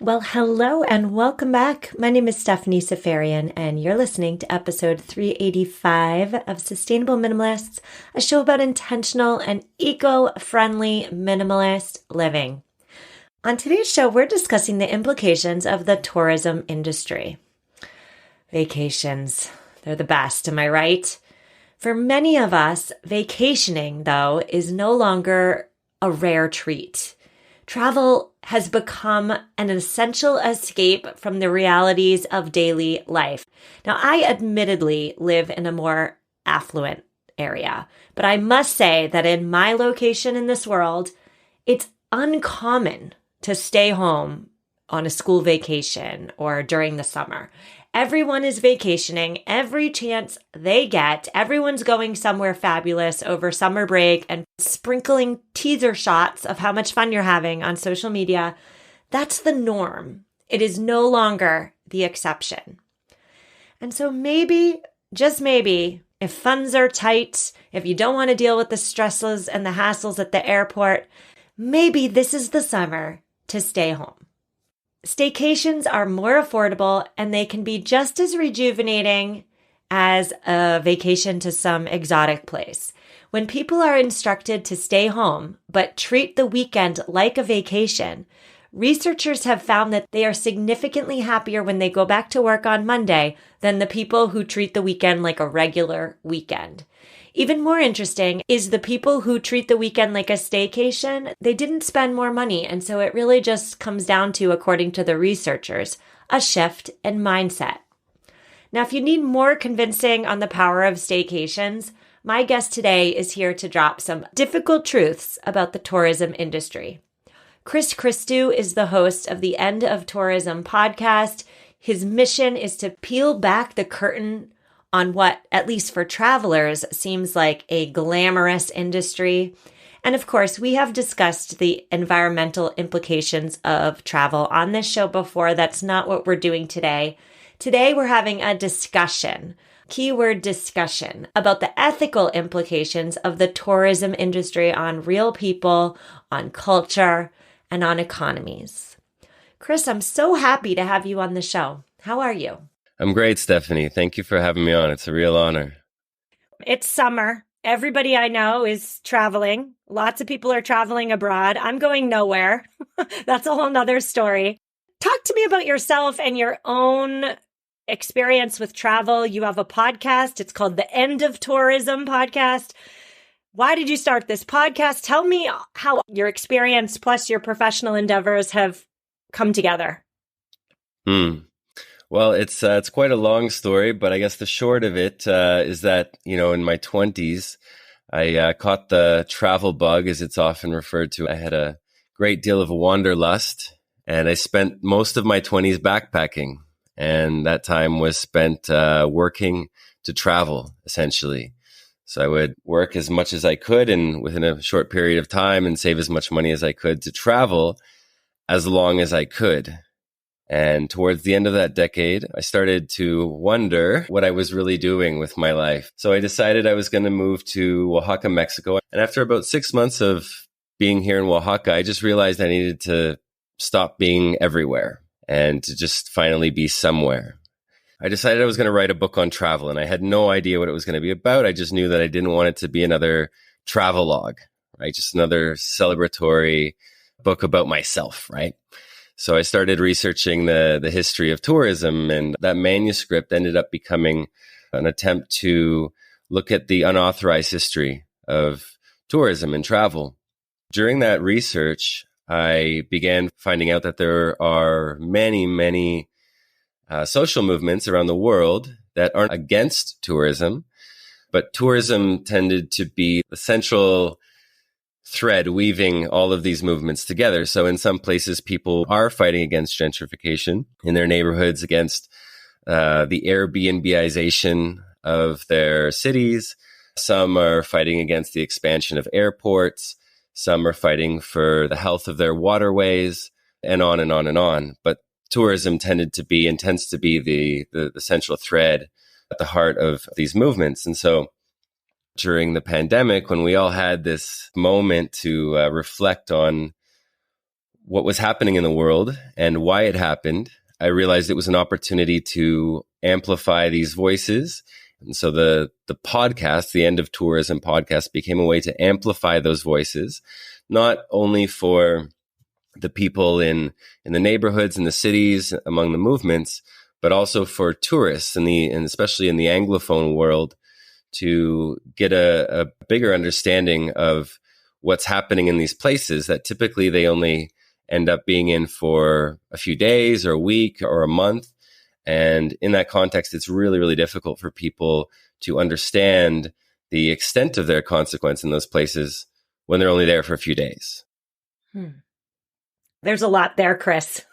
Well, hello and welcome back. My name is Stephanie Safarian, and you're listening to episode 385 of Sustainable Minimalists, a show about intentional and eco-friendly minimalist living. On today's show, we're discussing the implications of the tourism industry. Vacations, they're the best, am I right? For many of us, vacationing, though, is no longer a rare treat. Travel has become an essential escape from the realities of daily life. Now, I admittedly live in a more affluent area, but I must say that in my location in this world, it's uncommon to stay home on a school vacation or during the summer. Everyone is vacationing every chance they get. Everyone's going somewhere fabulous over summer break and sprinkling teaser shots of how much fun you're having on social media. That's the norm. It is no longer the exception. And so maybe, just maybe, if funds are tight, if you don't want to deal with the stresses and the hassles at the airport, maybe this is the summer to stay home. Staycations are more affordable and they can be just as rejuvenating as a vacation to some exotic place. When people are instructed to stay home but treat the weekend like a vacation, researchers have found that they are significantly happier when they go back to work on Monday than the people who treat the weekend like a regular weekend. Even more interesting is the people who treat the weekend like a staycation, they didn't spend more money. And so it really just comes down to, according to the researchers, a shift in mindset. Now, if you need more convincing on the power of staycations, my guest today is here to drop some difficult truths about the tourism industry. Chris Christou is the host of the End of Tourism podcast. His mission is to peel back the curtain on what, at least for travelers, seems like a glamorous industry. And of course, we have discussed the environmental implications of travel on this show before. That's not what we're doing today. Today, we're having a discussion, keyword discussion, about the ethical implications of the tourism industry on real people, on culture, and on economies. Chris, I'm so happy to have you on the show. How are you? I'm great, Stephanie. Thank you for having me on. It's a real honor. It's summer. Everybody I know is traveling. Lots of people are traveling abroad. I'm going nowhere. That's a whole nother story. Talk to me about yourself and your own experience with travel. You have a podcast. It's called the End of Tourism podcast. Why did you start this podcast? Tell me how your experience plus your professional endeavors have come together. Well, it's quite a long story, but I guess the short of it is that, in my 20s, I caught the travel bug, as it's often referred to. I had a great deal of wanderlust, and I spent most of my 20s backpacking. And that time was spent working to travel, essentially. So I would work as much as I could and within a short period of time and save as much money as I could to travel as long as I could. And towards the end of that decade, I started to wonder what I was really doing with my life. So I decided I was going to move to Oaxaca, Mexico. And after about 6 months of being here in Oaxaca, I just realized I needed to stop being everywhere and to just finally be somewhere. I decided I was going to write a book on travel, and I had no idea what it was going to be about. I just knew that I didn't want it to be another travel log, right? Just another celebratory book about myself, right? So I started researching the history of tourism, and that manuscript ended up becoming an attempt to look at the unauthorized history of tourism and travel. During that research, I began finding out that there are many social movements around the world that aren't against tourism, but tourism tended to be the central thread weaving all of these movements together. So in some places, people are fighting against gentrification in their neighborhoods, against the Airbnbization of their cities. Some are fighting against the expansion of airports. Some are fighting for the health of their waterways, and on and on and on. But tourism tends to be the central thread at the heart of these movements. And so during the pandemic, when we all had this moment to reflect on what was happening in the world and why it happened, I realized it was an opportunity to amplify these voices. And so the podcast, the End of Tourism podcast, became a way to amplify those voices, not only for the people in the neighborhoods, in the cities, among the movements, but also for tourists and especially in the Anglophone world, to get a bigger understanding of what's happening in these places that typically they only end up being in for a few days or a week or a month. And in that context, it's really, really difficult for people to understand the extent of their consequence in those places when they're only there for a few days. There's a lot there, Chris.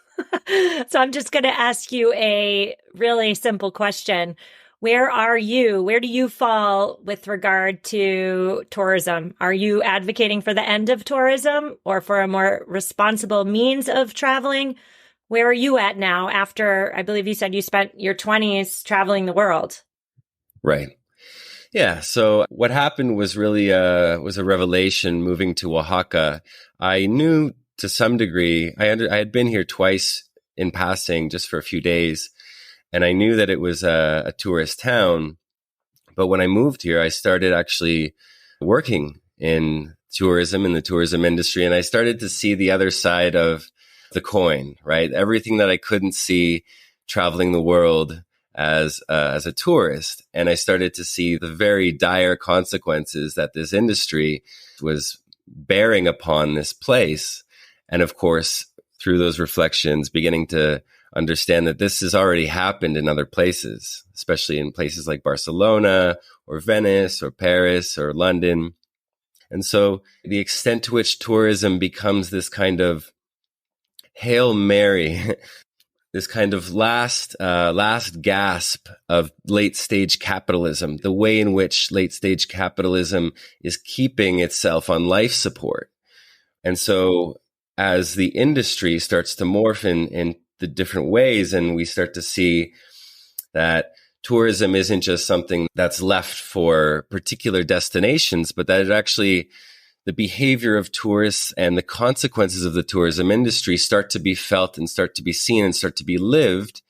So I'm just going to ask you a really simple question. Where are you? Where do you fall with regard to tourism? Are you advocating for the end of tourism or for a more responsible means of traveling? Where are you at now after, I believe you said you spent your 20s traveling the world? Right. Yeah. So what happened was really was a revelation moving to Oaxaca. I knew to some degree, I had been here twice in passing just for a few days, and I knew that it was a tourist town. But when I moved here, I started actually working in tourism, in the tourism industry, and I started to see the other side of the coin, right? Everything that I couldn't see traveling the world as a tourist. And I started to see the very dire consequences that this industry was bearing upon this place. And of course, through those reflections, beginning to understand that this has already happened in other places, especially in places like Barcelona or Venice or Paris or London. And so the extent to which tourism becomes this kind of Hail Mary, this kind of last gasp of late stage capitalism, the way in which late stage capitalism is keeping itself on life support. And so as the industry starts to morph in the different ways, and we start to see that tourism isn't just something that's left for particular destinations, but that it actually, the behavior of tourists and the consequences of the tourism industry start to be felt and start to be seen and start to be lived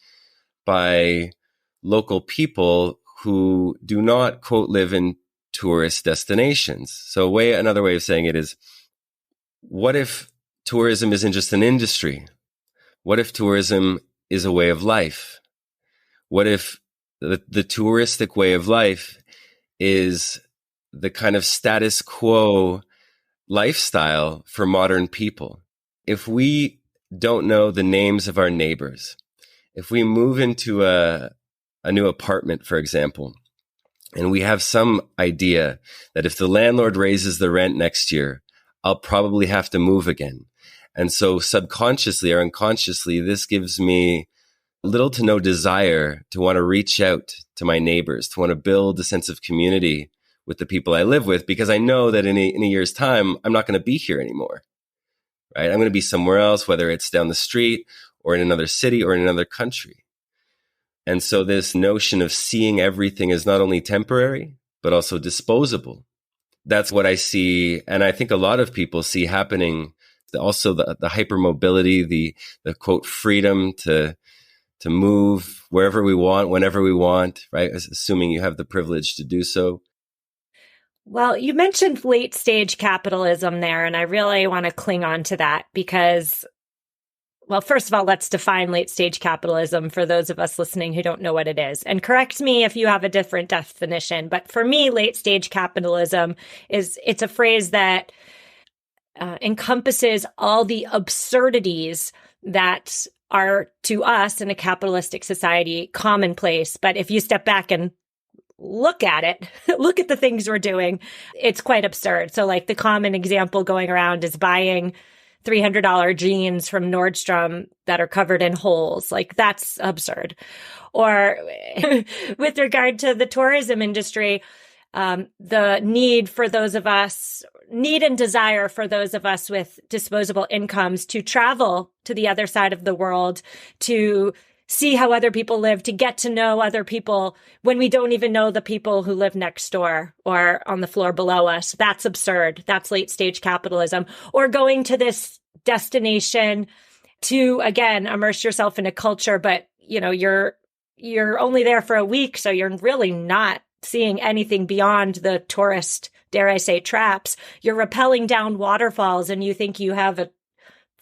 by local people who do not, quote, live in tourist destinations. So another way of saying it is, what if tourism isn't just an industry? What if tourism is a way of life? What if the touristic way of life is the kind of status quo lifestyle for modern people? If we don't know the names of our neighbors, if we move into a new apartment, for example, and we have some idea that if the landlord raises the rent next year, I'll probably have to move again. And so subconsciously or unconsciously, this gives me little to no desire to want to reach out to my neighbors, to want to build a sense of community with the people I live with, because I know that in a year's time, I'm not going to be here anymore, right? I'm going to be somewhere else, whether it's down the street or in another city or in another country. And so this notion of seeing everything as not only temporary, but also disposable. That's what I see. And I think a lot of people see happening. Also the hypermobility, the quote, freedom to move wherever we want, whenever we want, right? Assuming you have the privilege to do so. Well, you mentioned late stage capitalism there, and I really want to cling on to that because, well, first of all, let's define late stage capitalism for those of us listening who don't know what it is. And correct me if you have a different definition. But for me, late stage capitalism it's a phrase that encompasses all the absurdities that are to us in a capitalistic society commonplace. But if you step back and look at it, look at the things we're doing, it's quite absurd. So like the common example going around is buying $300 jeans from Nordstrom that are covered in holes. Like that's absurd. Or with regard to the tourism industry, the need and desire for those of us with disposable incomes to travel to the other side of the world, to see how other people live, to get to know other people when we don't even know the people who live next door or on the floor below us. That's absurd. That's late stage capitalism. Or going to this destination to, again, immerse yourself in a culture, but you're only there for a week, so you're really not seeing anything beyond the tourist, dare I say, traps. You're rappelling down waterfalls and you think you have a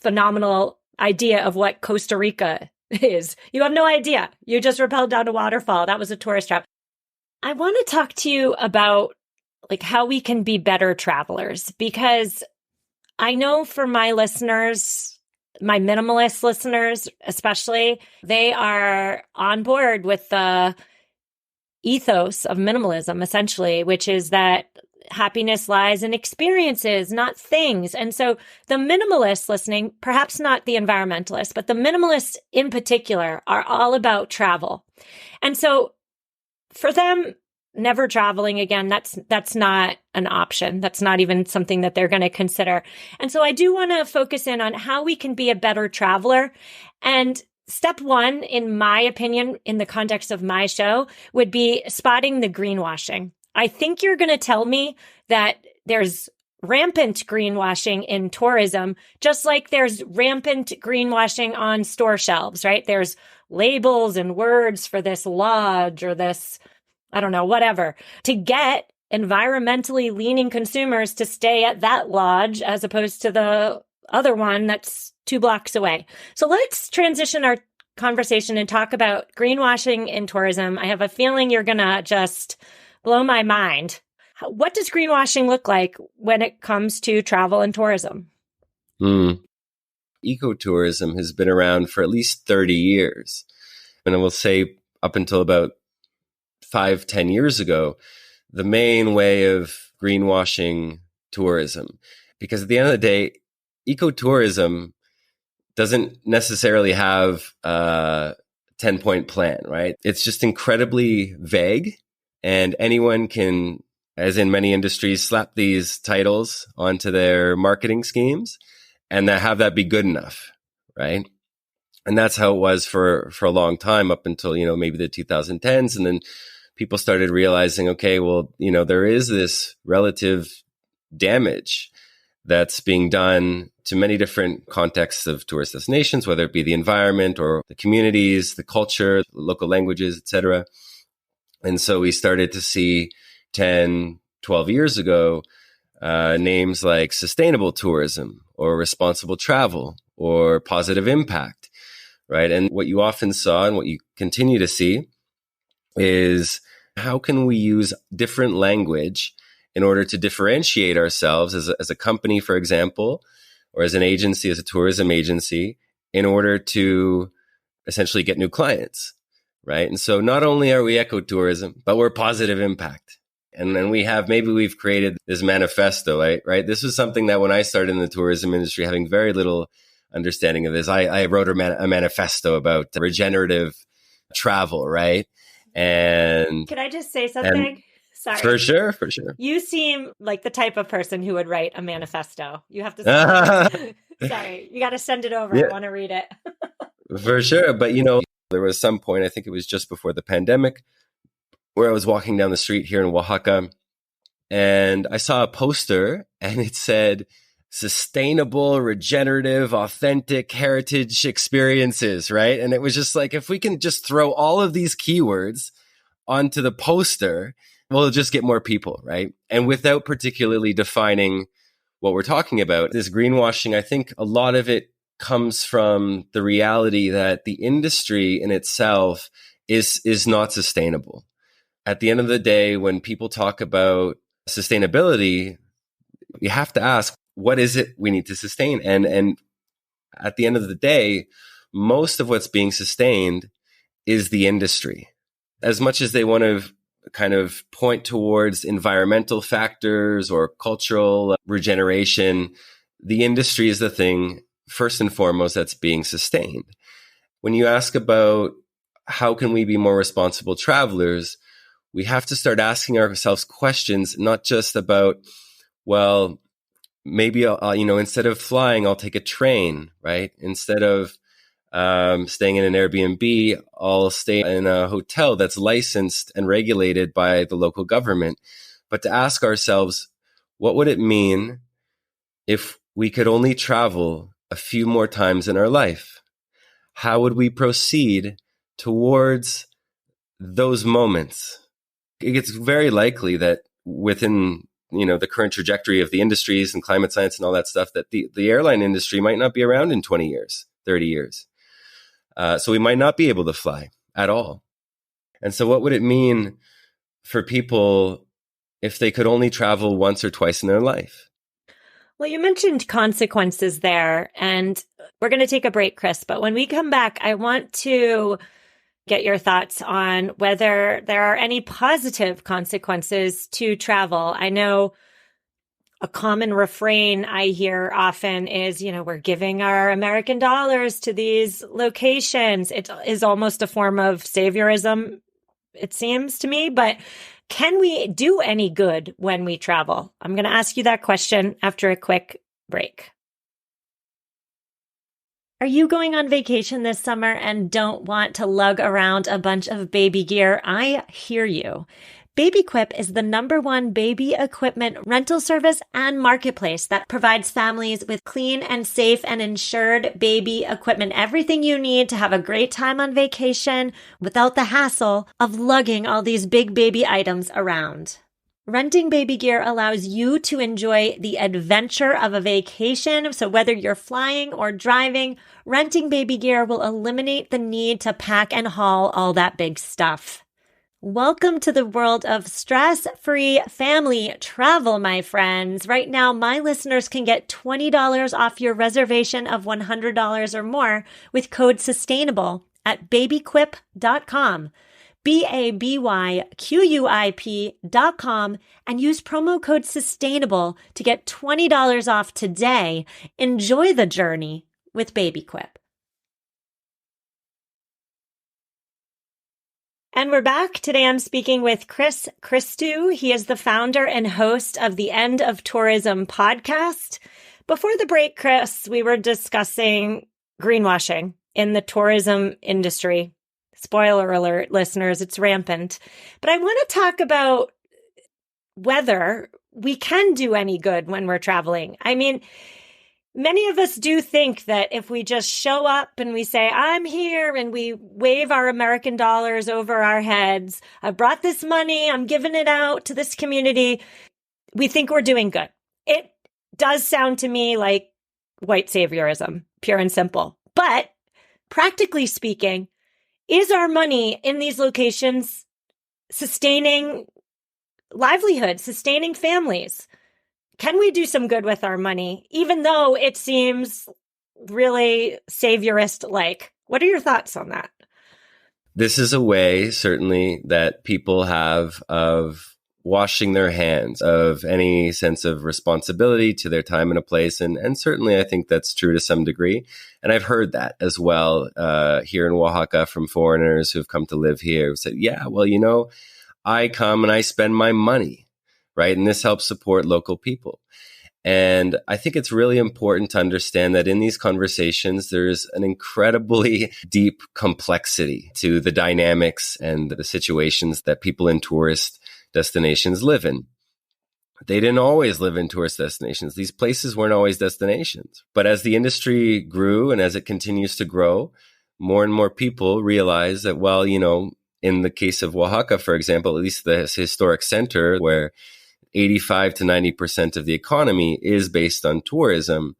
phenomenal idea of what Costa Rica is. You have no idea. You just rappelled down a waterfall. That was a tourist trap. I want to talk to you about like how we can be better travelers, because I know for my listeners, my minimalist listeners especially, they are on board with the ethos of minimalism, essentially, which is that happiness lies in experiences, not things. And so the minimalists listening, perhaps not the environmentalists, but the minimalists in particular are all about travel. And so for them, never traveling again, that's not an option. That's not even something that they're going to consider. And so I do want to focus in on how we can be a better traveler. And step one, in my opinion, in the context of my show, would be spotting the greenwashing. I think you're going to tell me that there's rampant greenwashing in tourism, just like there's rampant greenwashing on store shelves, right? There's labels and words for this lodge or this, I don't know, whatever, to get environmentally leaning consumers to stay at that lodge as opposed to the other one that's 2 blocks away. So let's transition our conversation and talk about greenwashing in tourism. I have a feeling you're going to just blow my mind. What does greenwashing look like when it comes to travel and tourism? Ecotourism has been around for at least 30 years. And I will say up until about 5-10 years ago, the main way of greenwashing tourism, because at the end of the day, ecotourism doesn't necessarily have a 10-point plan, right? It's just incredibly vague, and anyone can, as in many industries, slap these titles onto their marketing schemes and have that be good enough, right? And that's how it was for a long time, up until, maybe the 2010s. And then people started realizing, okay, well, there is this relative damage that's being done to many different contexts of tourist destinations, whether it be the environment or the communities, the culture, local languages, etc. And so we started to see 10, 12 years ago, names like sustainable tourism or responsible travel or positive impact, right? And what you often saw and what you continue to see is how can we use different language in order to differentiate ourselves as a company, for example, or as an agency, as a tourism agency, in order to essentially get new clients, right? And so not only are we ecotourism, but we're positive impact. And then we've created this manifesto, right? This was something that when I started in the tourism industry, having very little understanding of this, I wrote a manifesto about regenerative travel, right? And can I just say something? Sorry. For sure. You seem like the type of person who would write a manifesto. You have to sorry, you got to send it over. Yeah. I want to read it. For sure. But, there was some point, I think it was just before the pandemic, where I was walking down the street here in Oaxaca, and I saw a poster and it said, sustainable, regenerative, authentic heritage experiences, right? And it was just like, if we can just throw all of these keywords onto the poster, we'll just get more people, right? And without particularly defining what we're talking about, this greenwashing, I think a lot of it comes from the reality that the industry in itself is not sustainable. At the end of the day, when people talk about sustainability, you have to ask, what is it we need to sustain? And at the end of the day, most of what's being sustained is the industry. As much as they want to kind of point towards environmental factors or cultural regeneration, the industry is the thing, first and foremost, that's being sustained. When you ask about how can we be more responsible travelers, we have to start asking ourselves questions, not just about, well, maybe I'll, instead of flying, I'll take a train, right? Instead of staying in an Airbnb, I'll stay in a hotel that's licensed and regulated by the local government. But to ask ourselves, what would it mean if we could only travel a few more times in our life? How would we proceed towards those moments? It's very likely that within the current trajectory of the industries and climate science and all that stuff, that the airline industry might not be around in 20 years, 30 years. So we might not be able to fly at all. And so what would it mean for people if they could only travel once or twice in their life? Well, you mentioned consequences there, and we're going to take a break, Chris. But when we come back, I want to get your thoughts on whether there are any positive consequences to travel. I know a common refrain I hear often is, we're giving our American dollars to these locations. It is almost a form of saviorism, it seems to me. But can we do any good when we travel? I'm going to ask you that question after a quick break. Are you going on vacation this summer and don't want to lug around a bunch of baby gear? I hear you. BabyQuip is the #1 baby equipment rental service and marketplace that provides families with clean and safe and insured baby equipment. Everything you need to have a great time on vacation without the hassle of lugging all these big baby items around. Renting baby gear allows you to enjoy the adventure of a vacation. So whether you're flying or driving, renting baby gear will eliminate the need to pack and haul all that big stuff. Welcome to the world of stress-free family travel, my friends. Right now, my listeners can get $20 off your reservation of $100 or more with code SUSTAINABLE at babyquip.com. BABYQUIP.com and use promo code SUSTAINABLE to get $20 off today. Enjoy the journey with BabyQuip. And we're back. Today I'm speaking with Chris Christou. He is the founder and host of the End of Tourism podcast. Before the break, Chris, we were discussing greenwashing in the tourism industry. Spoiler alert, listeners, it's rampant. But I want to talk about whether we can do any good when we're traveling. I mean, many of us do think that if we just show up and we say, I'm here, and we wave our American dollars over our heads, I brought this money, I'm giving it out to this community, we think we're doing good. It does sound to me like white saviorism, pure and simple. But practically speaking, is our money in these locations sustaining livelihood, sustaining families? Can we do some good with our money, even though it seems really saviorist-like? What are your thoughts on that? This is a way, certainly, that people have of washing their hands of any sense of responsibility to their time and a place. And certainly, I think that's true to some degree. And I've heard that as well here in Oaxaca from foreigners who've come to live here who said, yeah, well, I come and I spend my money, right? And this helps support local people. And I think it's really important to understand that in these conversations, there's an incredibly deep complexity to the dynamics and the situations that people in tourist destinations live in. They didn't always live in tourist destinations. These places weren't always destinations. But as the industry grew and as it continues to grow, more and more people realize that, well, in the case of Oaxaca, for example, at least the historic center where 85 to 90% of the economy is based on tourism,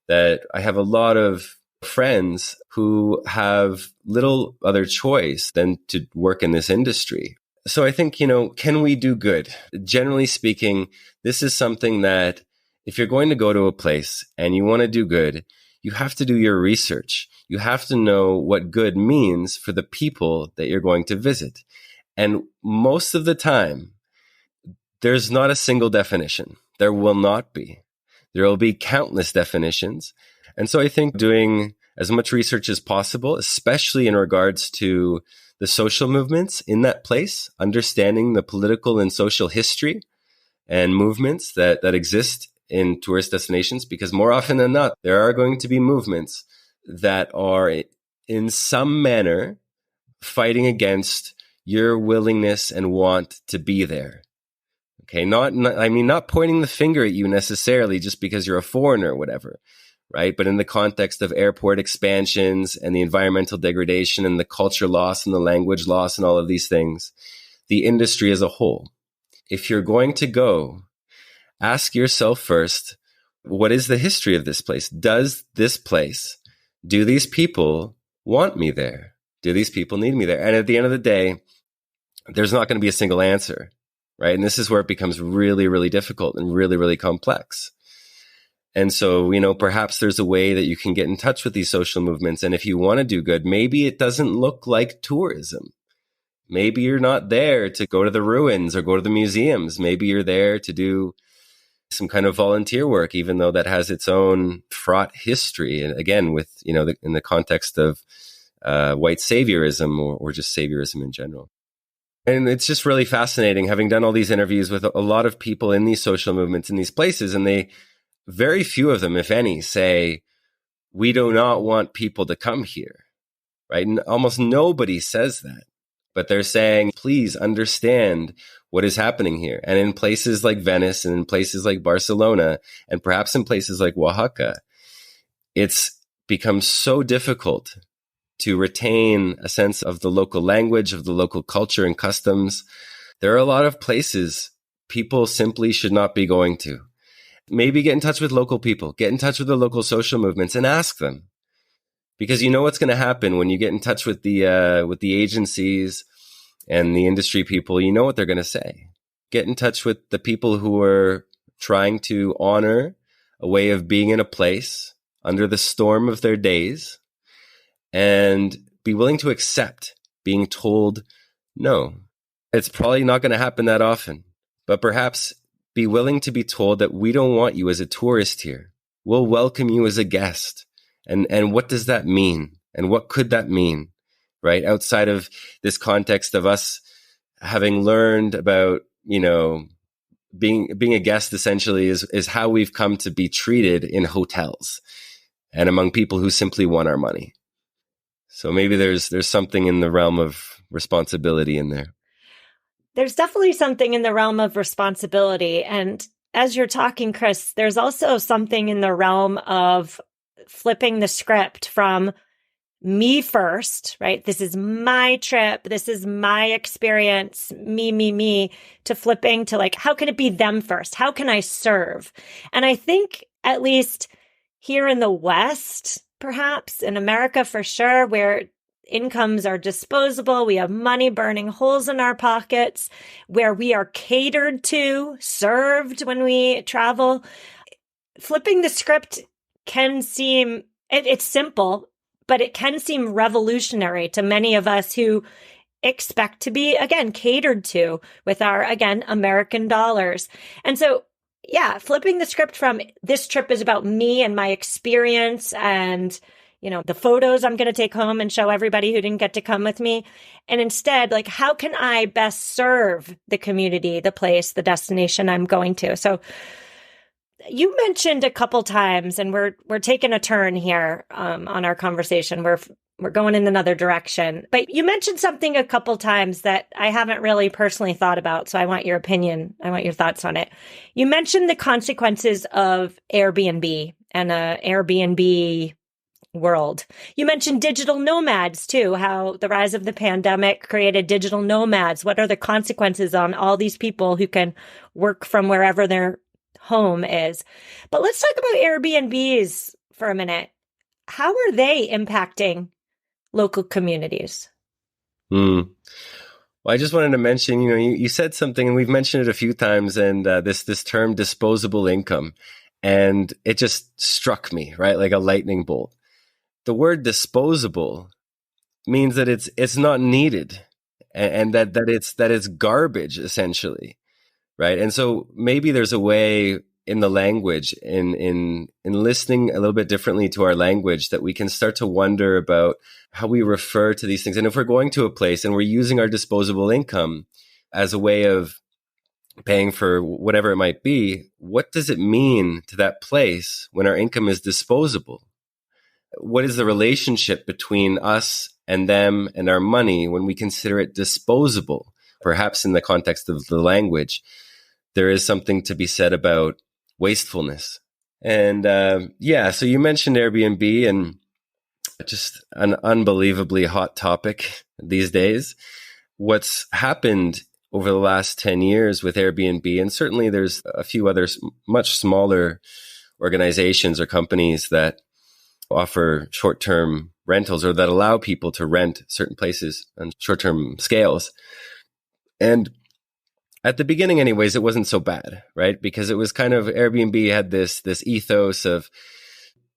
that I have a lot of friends who have little other choice than to work in this industry. So I think, can we do good? Generally speaking, this is something that if you're going to go to a place and you want to do good, you have to do your research. You have to know what good means for the people that you're going to visit. And most of the time, there's not a single definition. There will not be. There will be countless definitions. And so I think doing as much research as possible, especially in regards to the social movements in that place, understanding the political and social history and movements that exist in tourist destinations, because more often than not, there are going to be movements that are in some manner fighting against your willingness and want to be there. Okay, not pointing the finger at you necessarily just because you're a foreigner or whatever, right? But in the context of airport expansions and the environmental degradation and the culture loss and the language loss and all of these things, the industry as a whole. If you're going to go, ask yourself first, what is the history of this place? Do these people want me there? Do these people need me there? And at the end of the day, there's not going to be a single answer, right? And this is where it becomes really, really difficult and really, really complex. And so, perhaps there's a way that you can get in touch with these social movements. And if you want to do good, maybe it doesn't look like tourism. Maybe you're not there to go to the ruins or go to the museums. Maybe you're there to do some kind of volunteer work, even though that has its own fraught history. And again, with, in the context of white saviorism or just saviorism in general. And it's just really fascinating having done all these interviews with a lot of people in these social movements in these places. And very few of them, if any, say, we do not want people to come here, right? And almost nobody says that, but they're saying, please understand what is happening here. And in places like Venice and in places like Barcelona, and perhaps in places like Oaxaca, it's become so difficult to retain a sense of the local language, of the local culture and customs. There are a lot of places people simply should not be going to. Maybe get in touch with local people, get in touch with the local social movements and ask them. Because you know what's going to happen when you get in touch with the agencies and the industry people. You know what they're going to say. Get in touch with the people who are trying to honor a way of being in a place under the storm of their days and be willing to accept being told no. It's probably not going to happen that often, but perhaps be willing to be told that we don't want you as a tourist here. We'll welcome you as a guest. And what does that mean? And what could that mean, right? Outside of this context of us having learned about, being a guest essentially is how we've come to be treated in hotels and among people who simply want our money. So maybe there's something in the realm of responsibility in there. There's definitely something in the realm of responsibility. And as you're talking, Chris, there's also something in the realm of flipping the script from me first, right? This is my trip. This is my experience, me, to flipping to like, how can it be them first? How can I serve? And I think at least here in the West, perhaps in America for sure, where incomes are disposable, we have money burning holes in our pockets, where we are catered to, served when we travel. Flipping the script can seem, it's simple, but it can seem revolutionary to many of us who expect to be, again, catered to with our, again, American dollars. And so, yeah, flipping the script from this trip is about me and my experience and the photos I'm going to take home and show everybody who didn't get to come with me. And instead, like, how can I best serve the community, the place, the destination I'm going to? So you mentioned a couple times, and we're taking a turn here on our conversation. We're going in another direction. But you mentioned something a couple times that I haven't really personally thought about. So I want your opinion. I want your thoughts on it. You mentioned the consequences of Airbnb and Airbnb world. You mentioned digital nomads too, how the rise of the pandemic created digital nomads. What are the consequences on all these people who can work from wherever their home is? But let's talk about Airbnbs for a minute. How are they impacting local communities? Well, I just wanted to mention, you said something, and we've mentioned it a few times, and this term disposable income, and it just struck me, right, like a lightning bolt. The word disposable means that it's not needed, and that it's garbage essentially, right? And so maybe there's a way in the language, in listening a little bit differently to our language, that we can start to wonder about how we refer to these things. And if we're going to a place and we're using our disposable income as a way of paying for whatever it might be, what does it mean to that place when our income is disposable? What is the relationship between us and them and our money when we consider it disposable? Perhaps in the context of the language, there is something to be said about wastefulness And so you mentioned Airbnb, and just an unbelievably hot topic these days. What's happened over the last 10 years with Airbnb, and certainly there's a few others, much smaller organizations or companies that offer short-term rentals or that allow people to rent certain places on short-term scales. And at the beginning anyways, it wasn't so bad, right? Because it was kind of, Airbnb had this ethos of,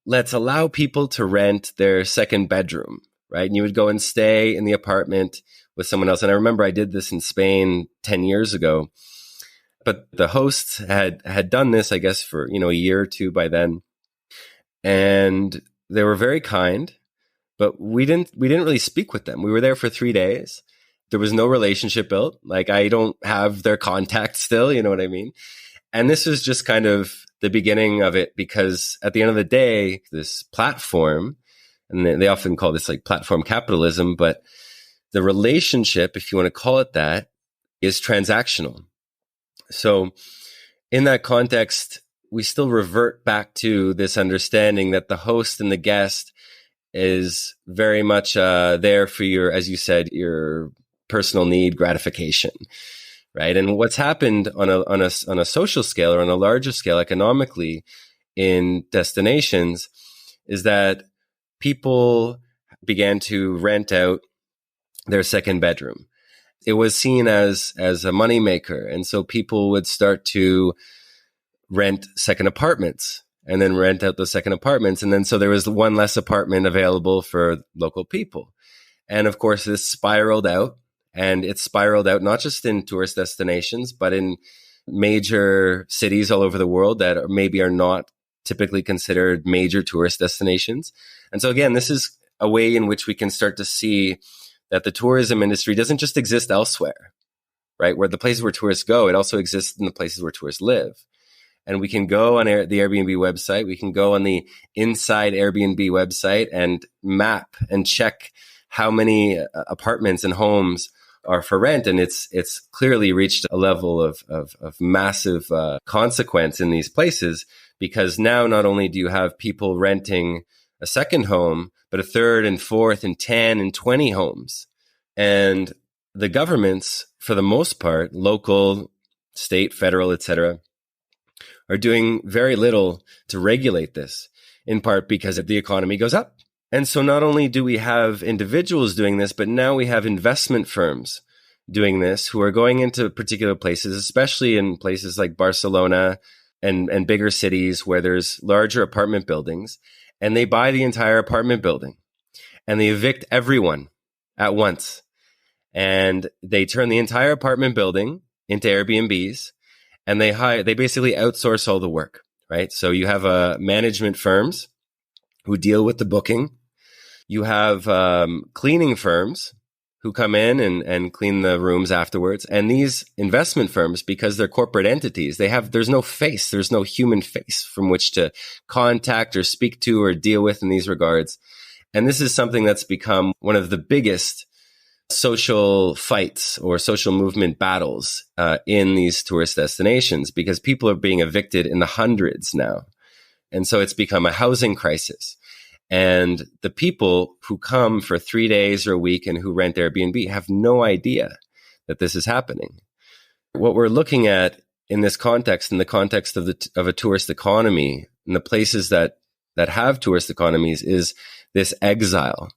let's allow people to rent their second bedroom, right? And you would go and stay in the apartment with someone else. And I remember I did this in Spain 10 years ago, but the hosts had done this, I guess, for, a year or two by then. And they were very kind, but we didn't really speak with them. We were there for 3 days. There was no relationship built. Like, I don't have their contact still, you know what I mean? And this was just kind of the beginning of it, because at the end of the day, this platform, and they often call this like platform capitalism, but the relationship, if you want to call it that, is transactional. So in that context, we still revert back to this understanding that the host and the guest is very much there for your, as you said, your personal need gratification, right? And what's happened on a social scale or on a larger scale economically in destinations is that people began to rent out their second bedroom. It was seen as a moneymaker, and so people would start to rent second apartments and then rent out those second apartments, and then so there was one less apartment available for local people. And of course, this spiraled out. And it's spiraled out not just in tourist destinations, but in major cities all over the world that maybe are not typically considered major tourist destinations. And so again, this is a way in which we can start to see that the tourism industry doesn't just exist elsewhere, right? Where the places where tourists go, it also exists in the places where tourists live. And we can go on the Airbnb website, we can go on the Inside Airbnb website and map and check how many apartments and homes are for rent. And it's clearly reached a level of massive consequence in these places, because now not only do you have people renting a second home, but a third and fourth and 10 and 20 homes. And the governments, for the most part, local, state, federal, etc., are doing very little to regulate this, in part because the economy goes up. And so not only do we have individuals doing this, but now we have investment firms doing this who are going into particular places, especially in places like Barcelona and bigger cities where there's larger apartment buildings, and they buy the entire apartment building and they evict everyone at once. And they turn the entire apartment building into Airbnbs, and they basically outsource all the work, right? So you have management firms who deal with the booking. You have cleaning firms who come in and clean the rooms afterwards. And these investment firms, because they're corporate entities, there's no face, there's no human face from which to contact or speak to or deal with in these regards. And this is something that's become one of the biggest social fights or social movement battles in these tourist destinations, because people are being evicted in the hundreds now. And so it's become a housing crisis. And the people who come for 3 days or a week and who rent Airbnb have no idea that this is happening. What we're looking at in this context, in the context of a tourist economy, in the places that have tourist economies, is this exile,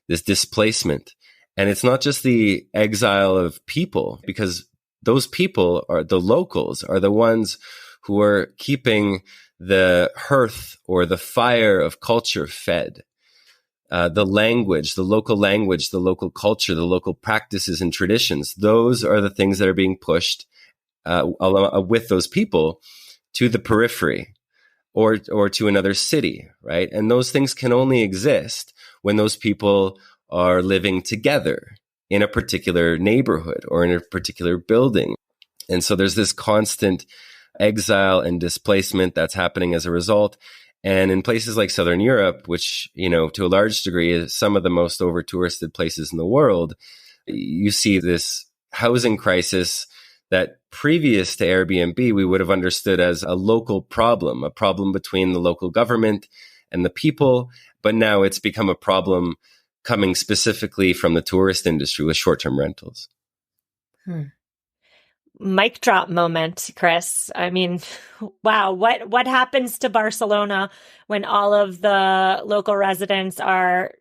this displacement. And it's not just the exile of people, because those people are the locals, are the ones who are keeping the hearth or the fire of culture fed. The language, the local culture, the local practices and traditions, those are the things that are being pushed with those people to the periphery or to another city, right? And those things can only exist when those people are living together in a particular neighborhood or in a particular building. And so there's this constant exile and displacement that's happening as a result. And in places like Southern Europe, which, to a large degree is some of the most over-touristed places in the world, you see this housing crisis that previous to Airbnb, we would have understood as a local problem, a problem between the local government and the people. But now it's become a problem coming specifically from the tourist industry with short-term rentals. Mic drop moment, Chris. I mean, wow. What happens to Barcelona when all of the local residents are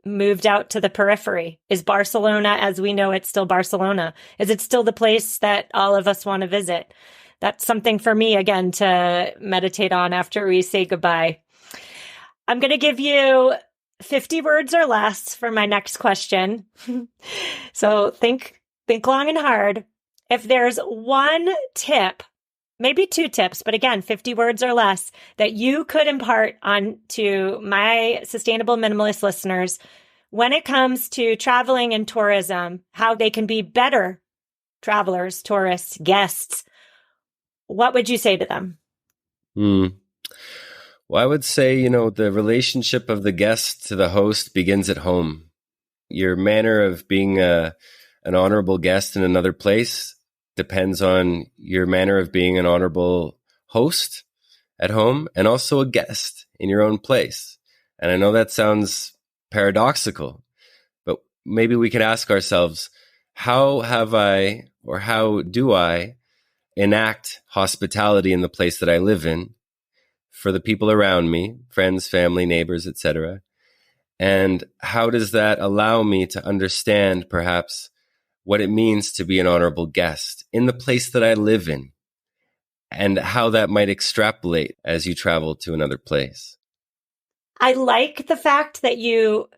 moved out to the periphery? Is Barcelona, as we know it, still Barcelona? Is it still the place that all of us want to visit? That's something for me, again, to meditate on after we say goodbye. I'm going to give you 50 words or less for my next question. So think long and hard. If there's one tip, maybe two tips, but again, 50 words or less that you could impart on to my sustainable minimalist listeners when it comes to traveling and tourism, how they can be better travelers, tourists, guests, what would you say to them? Well, I would say, the relationship of the guest to the host begins at home. Your manner of being an honorable guest in another place depends on your manner of being an honorable host at home and also a guest in your own place. And I know that sounds paradoxical, but maybe we could ask ourselves, how do I enact hospitality in the place that I live in for the people around me, friends, family, neighbors, etc.? And how does that allow me to understand perhaps what it means to be an honorable guest in the place that I live in, and how that might extrapolate as you travel to another place? I like the fact that you,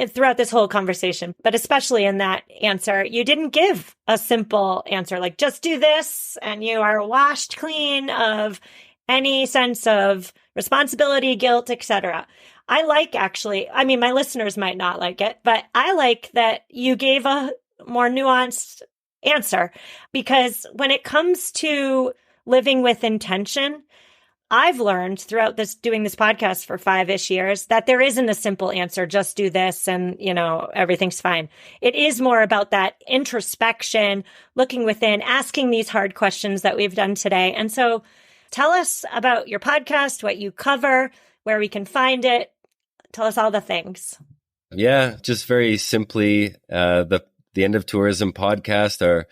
throughout this whole conversation, but especially in that answer, you didn't give a simple answer like just do this and you are washed clean of any sense of responsibility, guilt, etc. I like my listeners might not like it, but I like that you gave a more nuanced answer, because when it comes to living with intention, I've learned throughout doing this podcast for 5-ish years that there isn't a simple answer, just do this and, everything's fine. It is more about that introspection, looking within, asking these hard questions that we've done today. And so tell us about your podcast, what you cover, where we can find it. Tell us all the things. Yeah, just very simply, the End of Tourism podcast are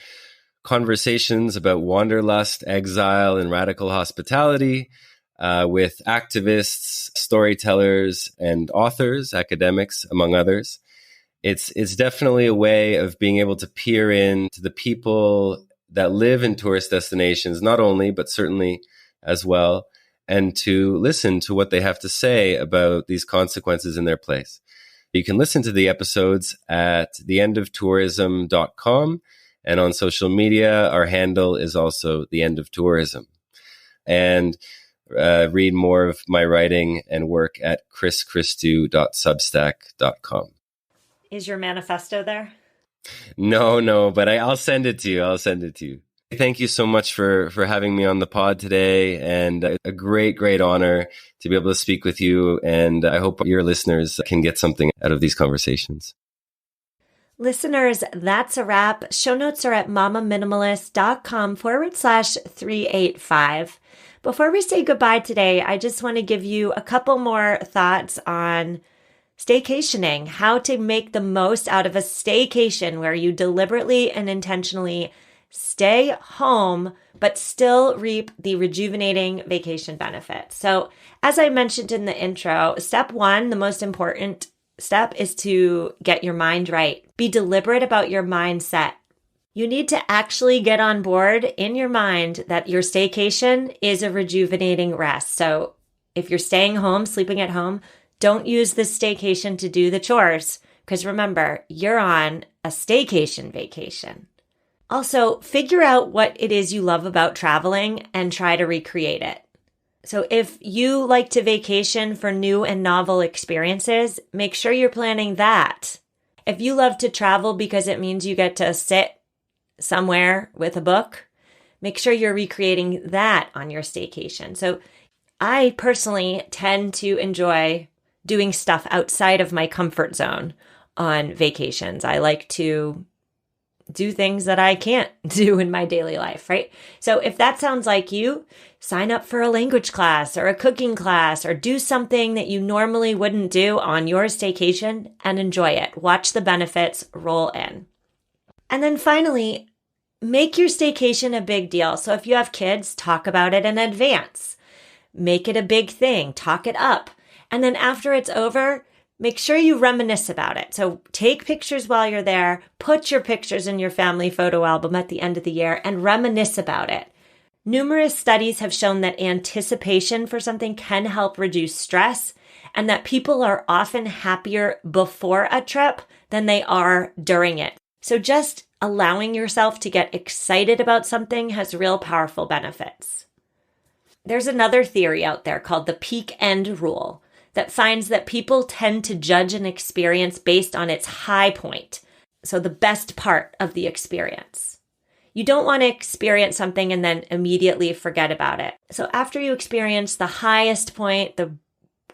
conversations about wanderlust, exile, and radical hospitality with activists, storytellers, and authors, academics, among others. It's definitely a way of being able to peer into the people that live in tourist destinations, not only, but certainly as well, and to listen to what they have to say about these consequences in their place. You can listen to the episodes at theendofTourism.com, and on social media, our handle is also The End of Tourism. And read more of my writing and work at chrischristou.substack.com. Is your manifesto there? No, but I'll send it to you. Thank you so much for having me on the pod today, and a great honor to be able to speak with you. And I hope your listeners can get something out of these conversations. Listeners, that's a wrap. Show notes are at mamaminimalist.com/385. Before we say goodbye today, I just want to give you a couple more thoughts on staycationing, how to make the most out of a staycation where you deliberately and intentionally stay home, but still reap the rejuvenating vacation benefits. So as I mentioned in the intro, step one, the most important step, is to get your mind right. Be deliberate about your mindset. You need to actually get on board in your mind that your staycation is a rejuvenating rest. So if you're staying home, sleeping at home, don't use this staycation to do the chores, because remember, you're on a staycation vacation. Also, figure out what it is you love about traveling and try to recreate it. So if you like to vacation for new and novel experiences, make sure you're planning that. If you love to travel because it means you get to sit somewhere with a book, make sure you're recreating that on your staycation. So I personally tend to enjoy doing stuff outside of my comfort zone on vacations. I like to do things that I can't do in my daily life, right? So if that sounds like you, sign up for a language class or a cooking class or do something that you normally wouldn't do on your staycation and enjoy it. Watch the benefits roll in. And then finally, make your staycation a big deal. So if you have kids, talk about it in advance. Make it a big thing. Talk it up. And then after it's over, make sure you reminisce about it. So take pictures while you're there, put your pictures in your family photo album at the end of the year and reminisce about it. Numerous studies have shown that anticipation for something can help reduce stress and that people are often happier before a trip than they are during it. So just allowing yourself to get excited about something has real powerful benefits. There's another theory out there called the peak end rule that finds that people tend to judge an experience based on its high point, so the best part of the experience. You don't want to experience something and then immediately forget about it. So after you experience the highest point, the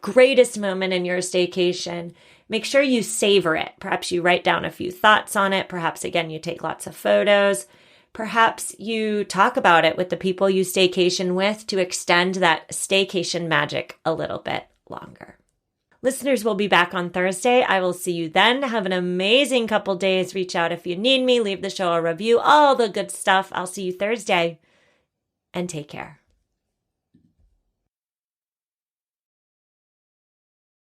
greatest moment in your staycation, make sure you savor it. Perhaps you write down a few thoughts on it. Perhaps, again, you take lots of photos. Perhaps you talk about it with the people you staycation with to extend that staycation magic a little bit longer. Listeners will be back on Thursday. I will see you then. Have an amazing couple days. Reach out if you need me. Leave the show a review. All the good stuff. I'll see you Thursday. And take care.